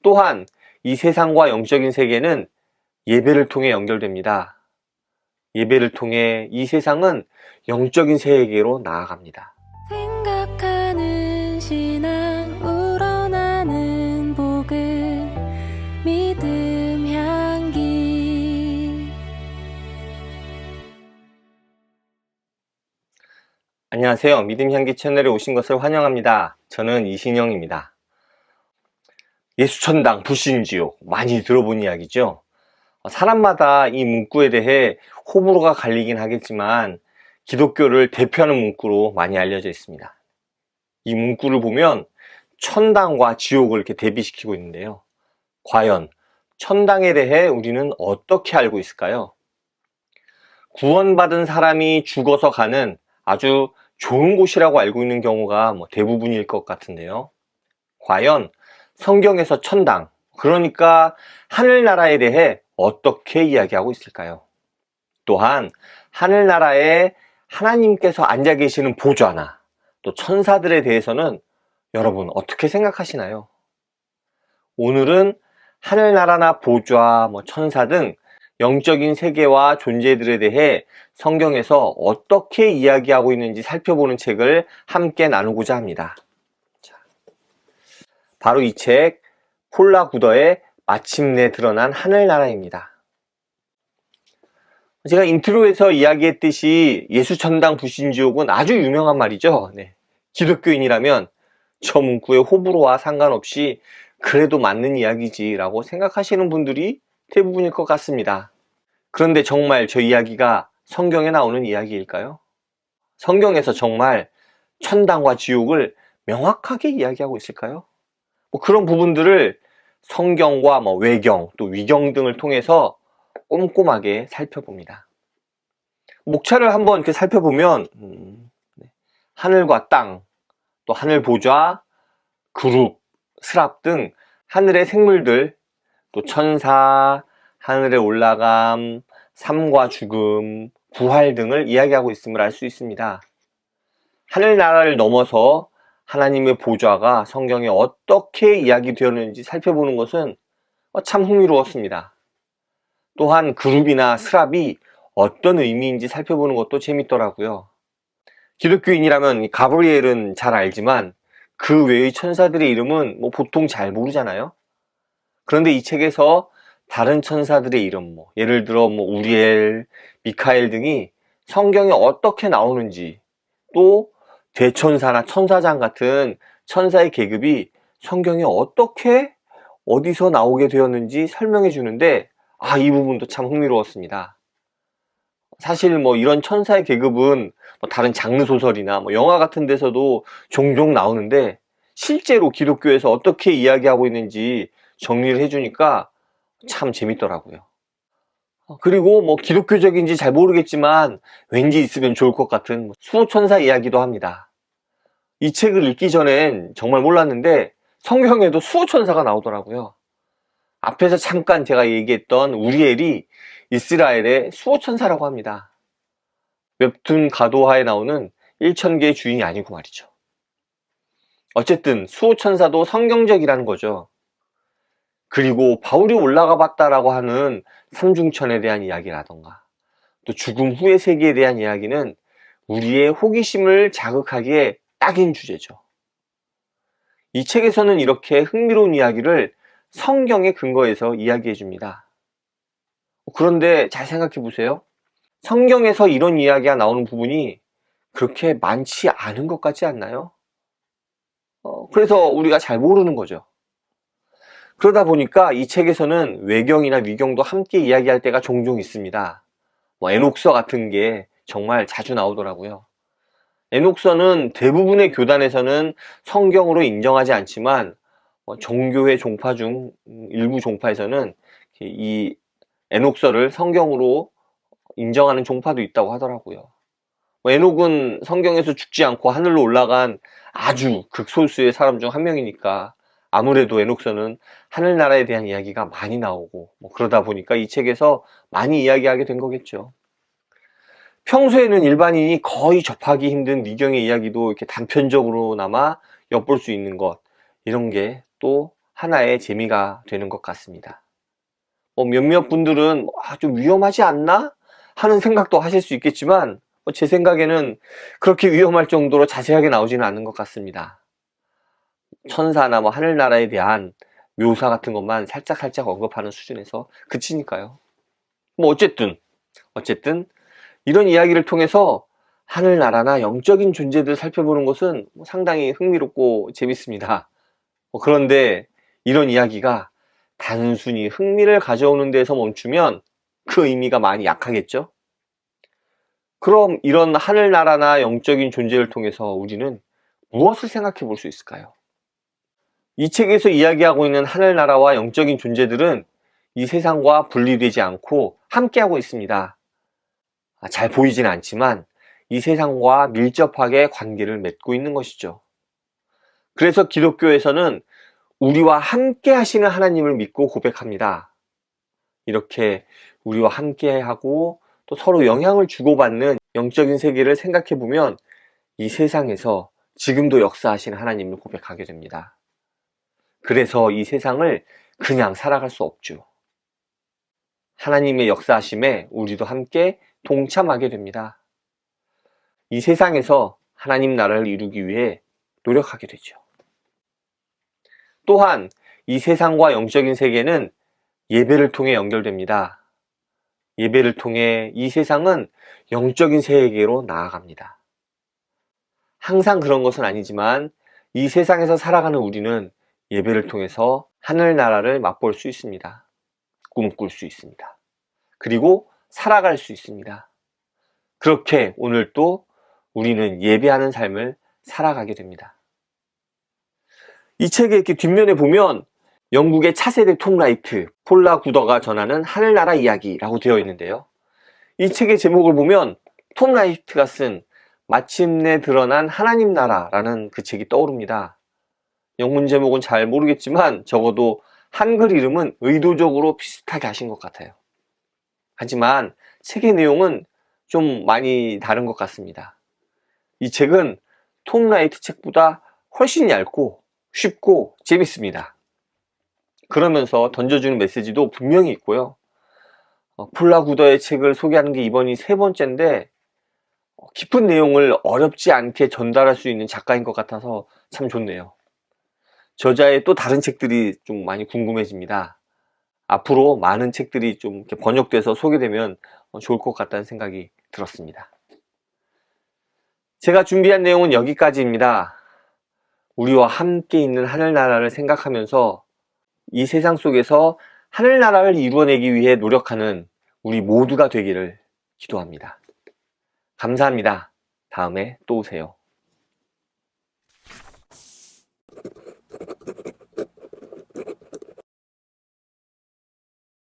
또한 이 세상과 영적인 세계는 예배를 통해 연결됩니다. 예배를 통해 이 세상은 영적인 세계로 나아갑니다. 생각하는 신앙 우러나는 복음 믿음 향기. 안녕하세요. 믿음향기 채널에 오신 것을 환영합니다. 저는 이신영입니다. 예수천당, 불신지옥 많이 들어본 이야기죠. 사람마다 이 문구에 대해 호불호가 갈리긴 하겠지만 기독교를 대표하는 문구로 많이 알려져 있습니다. 이 문구를 보면 천당과 지옥을 이렇게 대비시키고 있는데요. 과연 천당에 대해 우리는 어떻게 알고 있을까요? 구원받은 사람이 죽어서 가는 아주 좋은 곳이라고 알고 있는 경우가 대부분일 것 같은데요. 과연 성경에서 천당, 그러니까 하늘나라에 대해 어떻게 이야기하고 있을까요? 또한 하늘나라에 하나님께서 앉아 계시는 보좌나 또 천사들에 대해서는 여러분 어떻게 생각하시나요? 오늘은 하늘나라나 보좌, 천사 등 영적인 세계와 존재들에 대해 성경에서 어떻게 이야기하고 있는지 살펴보는 책을 함께 나누고자 합니다. 바로 이 책, 폴라 구더의 마침내 드러난 하늘나라입니다. 제가 인트로에서 이야기했듯이 예수천당 불신지옥은 아주 유명한 말이죠. 기독교인이라면 저 문구의 호불호와 상관없이 그래도 맞는 이야기지라고 생각하시는 분들이 대부분일 것 같습니다. 그런데 정말 저 이야기가 성경에 나오는 이야기일까요? 성경에서 정말 천당과 지옥을 명확하게 이야기하고 있을까요? 그런 부분들을 성경과 외경 또 위경 등을 통해서 꼼꼼하게 살펴봅니다. 목차를 한번 이렇게 살펴보면 하늘과 땅, 또 하늘 보좌, 그룹, 스랍 등 하늘의 생물들, 또 천사, 하늘에 올라감, 삶과 죽음, 부활 등을 이야기하고 있음을 알 수 있습니다. 하늘나라를 넘어서 하나님의 보좌가 성경에 어떻게 이야기되었는지 살펴보는 것은 참 흥미로웠습니다. 또한 그룹이나 스랍이 어떤 의미인지 살펴보는 것도 재밌더라고요. 기독교인이라면 가브리엘은 잘 알지만 그 외의 천사들의 이름은 보통 잘 모르잖아요. 그런데 이 책에서 다른 천사들의 이름, 예를 들어 우리엘, 미카엘 등이 성경에 어떻게 나오는지, 또 대천사나 천사장 같은 천사의 계급이 성경에 어떻게 어디서 나오게 되었는지 설명해 주는데 이 부분도 참 흥미로웠습니다. 사실 이런 천사의 계급은 다른 장르 소설이나 영화 같은 데서도 종종 나오는데 실제로 기독교에서 어떻게 이야기하고 있는지 정리를 해주니까 참 재밌더라고요. 그리고 기독교적인지 잘 모르겠지만 왠지 있으면 좋을 것 같은 수호천사 이야기도 합니다. 이 책을 읽기 전엔 정말 몰랐는데 성경에도 수호천사가 나오더라고요. 앞에서 잠깐 제가 얘기했던 우리엘이 이스라엘의 수호천사라고 합니다. 웹툰 가도하에 나오는 1000개의 주인이 아니고 말이죠. 어쨌든 수호천사도 성경적이라는 거죠. 그리고 바울이 올라가 봤다라고 하는 삼중천에 대한 이야기라던가 또 죽음 후의 세계에 대한 이야기는 우리의 호기심을 자극하기에 딱인 주제죠. 이 책에서는 이렇게 흥미로운 이야기를 성경에 근거해서 이야기해 줍니다. 그런데 잘 생각해 보세요. 성경에서 이런 이야기가 나오는 부분이 그렇게 많지 않은 것 같지 않나요? 그래서 우리가 잘 모르는 거죠. 그러다 보니까 이 책에서는 외경이나 위경도 함께 이야기할 때가 종종 있습니다. 에녹서 같은 게 정말 자주 나오더라고요. 에녹서는 대부분의 교단에서는 성경으로 인정하지 않지만 종교의 종파 중 일부 종파에서는 이 에녹서를 성경으로 인정하는 종파도 있다고 하더라고요. 에녹은 성경에서 죽지 않고 하늘로 올라간 아주 극소수의 사람 중 한 명이니까 아무래도 에녹서는 하늘나라에 대한 이야기가 많이 나오고 그러다 보니까 이 책에서 많이 이야기하게 된 거겠죠. 평소에는 일반인이 거의 접하기 힘든 미경의 이야기도 이렇게 단편적으로나마 엿볼 수 있는 것, 이런 게 또 하나의 재미가 되는 것 같습니다. 몇몇 분들은 좀 위험하지 않나? 하는 생각도 하실 수 있겠지만 제 생각에는 그렇게 위험할 정도로 자세하게 나오지는 않는 것 같습니다. 천사나 하늘나라에 대한 묘사 같은 것만 살짝 언급하는 수준에서 그치니까요. 어쨌든 이런 이야기를 통해서 하늘나라나 영적인 존재들을 살펴보는 것은 상당히 흥미롭고 재밌습니다. 그런데 이런 이야기가 단순히 흥미를 가져오는 데서 멈추면 그 의미가 많이 약하겠죠? 그럼 이런 하늘나라나 영적인 존재를 통해서 우리는 무엇을 생각해 볼 수 있을까요? 이 책에서 이야기하고 있는 하늘나라와 영적인 존재들은 이 세상과 분리되지 않고 함께하고 있습니다. 잘 보이지는 않지만 이 세상과 밀접하게 관계를 맺고 있는 것이죠. 그래서 기독교에서는 우리와 함께 하시는 하나님을 믿고 고백합니다. 이렇게 우리와 함께하고 또 서로 영향을 주고받는 영적인 세계를 생각해 보면 이 세상에서 지금도 역사하시는 하나님을 고백하게 됩니다. 그래서 이 세상을 그냥 살아갈 수 없죠. 하나님의 역사하심에 우리도 함께 동참하게 됩니다. 이 세상에서 하나님 나라를 이루기 위해 노력하게 되죠. 또한 이 세상과 영적인 세계는 예배를 통해 연결됩니다. 예배를 통해 이 세상은 영적인 세계로 나아갑니다. 항상 그런 것은 아니지만 이 세상에서 살아가는 우리는 예배를 통해서 하늘나라를 맛볼 수 있습니다. 꿈꿀 수 있습니다. 그리고 살아갈 수 있습니다. 그렇게 오늘 또 우리는 예배하는 삶을 살아가게 됩니다. 이 책의 이렇게 뒷면에 보면 영국의 차세대 톰 라이트, 폴라 구더가 전하는 하늘나라 이야기라고 되어 있는데요. 이 책의 제목을 보면 톰 라이트가 쓴 마침내 드러난 하나님 나라라는 그 책이 떠오릅니다. 영문 제목은 잘 모르겠지만 적어도 한글 이름은 의도적으로 비슷하게 하신 것 같아요. 하지만 책의 내용은 좀 많이 다른 것 같습니다. 이 책은 톰 라이트 책보다 훨씬 얇고 쉽고 재밌습니다. 그러면서 던져주는 메시지도 분명히 있고요. 폴라 구더의 책을 소개하는 게 이번이 3번째인데 깊은 내용을 어렵지 않게 전달할 수 있는 작가인 것 같아서 참 좋네요. 저자의 또 다른 책들이 좀 많이 궁금해집니다. 앞으로 많은 책들이 좀 이렇게 번역돼서 소개되면 좋을 것 같다는 생각이 들었습니다. 제가 준비한 내용은 여기까지입니다. 우리와 함께 있는 하늘나라를 생각하면서 이 세상 속에서 하늘나라를 이루어내기 위해 노력하는 우리 모두가 되기를 기도합니다. 감사합니다. 다음에 또 오세요.